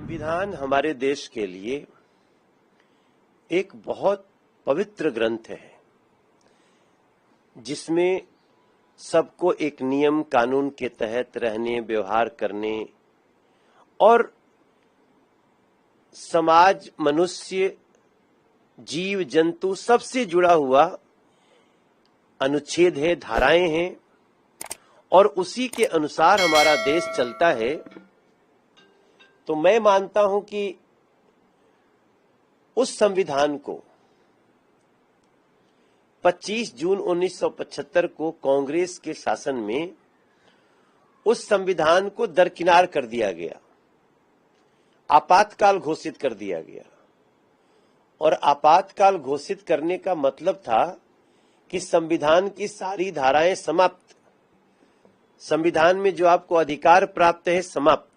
संविधान हमारे देश के लिए एक बहुत पवित्र ग्रंथ है जिसमें सबको एक नियम कानून के तहत रहने, व्यवहार करने और समाज, मनुष्य, जीव जंतु सबसे जुड़ा हुआ अनुच्छेद है, धाराएं हैं और उसी के अनुसार हमारा देश चलता है। तो मैं मानता हूं कि उस संविधान को 25 जून 1975 को कांग्रेस के शासन में उस संविधान को दरकिनार कर दिया गया, आपातकाल घोषित कर दिया गया। और आपातकाल घोषित करने का मतलब था कि संविधान की सारी धाराएं समाप्त, संविधान में जो आपको अधिकार प्राप्त है समाप्त,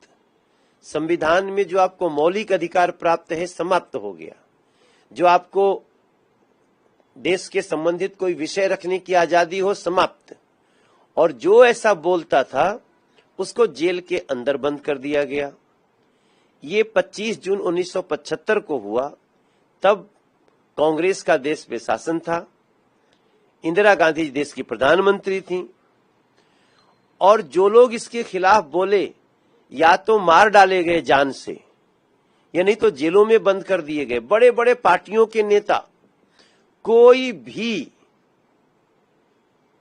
संविधान में जो आपको मौलिक अधिकार प्राप्त है समाप्त हो गया, जो आपको देश के संबंधित कोई विषय रखने की आजादी हो समाप्त, और जो ऐसा बोलता था उसको जेल के अंदर बंद कर दिया गया। ये 25 जून 1975 को हुआ। तब कांग्रेस का देश पे शासन था, इंदिरा गांधी देश की प्रधानमंत्री थी, और जो लोग इसके खिलाफ बोले या तो मार डाले गए जान से या नहीं तो जेलों में बंद कर दिए गए। बड़े बड़े पार्टियों के नेता, कोई भी,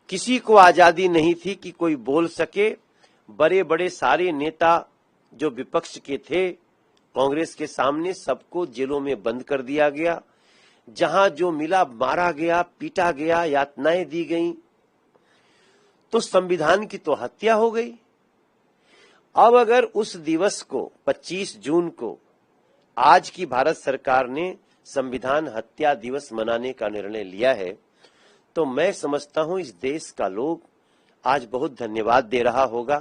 किसी को आजादी नहीं थी कि कोई बोल सके। बड़े बड़े सारे नेता जो विपक्ष के थे कांग्रेस के सामने, सबको जेलों में बंद कर दिया गया। जहां जो मिला मारा गया, पीटा गया, यातनाएं दी गईं। तो संविधान की तो हत्या हो गई। अब अगर उस दिवस को 25 जून को आज की भारत सरकार ने संविधान हत्या दिवस मनाने का निर्णय लिया है, तो मैं समझता हूं इस देश का लोग आज बहुत धन्यवाद दे रहा होगा,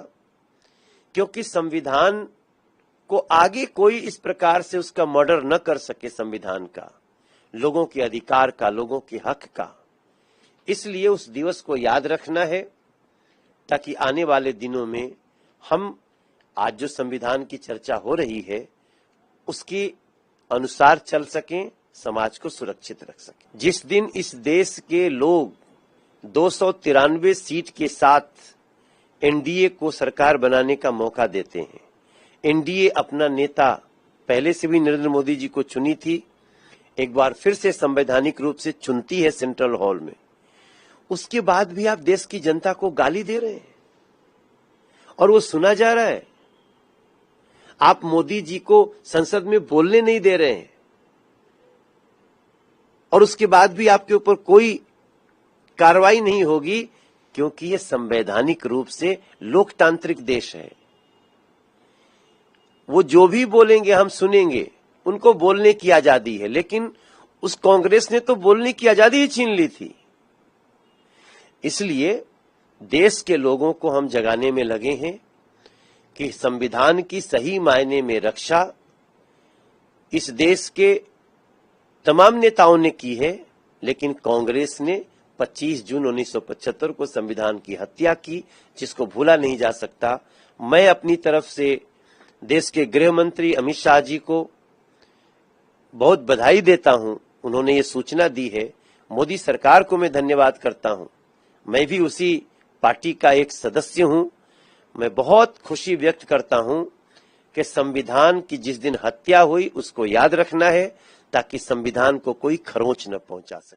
क्योंकि संविधान को आगे कोई इस प्रकार से उसका मर्डर न कर सके, संविधान का, लोगों के अधिकार का, लोगों के हक का। इसलिए उस दिवस को याद रखना है ताकि आने वाले दिनों में हम आज जो संविधान की चर्चा हो रही है उसके अनुसार चल सकें, समाज को सुरक्षित रख सकें। जिस दिन इस देश के लोग 293 सीट के साथ एनडीए को सरकार बनाने का मौका देते हैं, एनडीए अपना नेता पहले से भी नरेंद्र मोदी जी को चुनी थी, एक बार फिर से संवैधानिक रूप से चुनती है सेंट्रल हॉल में, उसके बाद भी आप देश की जनता को गाली दे रहे हैं और वो सुना जा रहा है। आप मोदी जी को संसद में बोलने नहीं दे रहे हैं और उसके बाद भी आपके ऊपर कोई कार्रवाई नहीं होगी, क्योंकि ये संवैधानिक रूप से लोकतांत्रिक देश है। वो जो भी बोलेंगे हम सुनेंगे, उनको बोलने की आजादी है। लेकिन उस कांग्रेस ने तो बोलने की आजादी ही छीन ली थी। इसलिए देश के लोगों को हम जगाने में लगे हैं कि संविधान की सही मायने में रक्षा इस देश के तमाम नेताओं ने की है, लेकिन कांग्रेस ने 25 जून 1975 को संविधान की हत्या की, जिसको भूला नहीं जा सकता। मैं अपनी तरफ से देश के गृह मंत्री अमित शाह जी को बहुत बधाई देता हूं, उन्होंने ये सूचना दी है। मोदी सरकार को मैं धन्यवाद करता हूं, मैं भी उसी पार्टी का एक सदस्य हूं। मैं बहुत खुशी व्यक्त करता हूं कि संविधान की जिस दिन हत्या हुई उसको याद रखना है ताकि संविधान को कोई खरोंच न पहुंचा सके।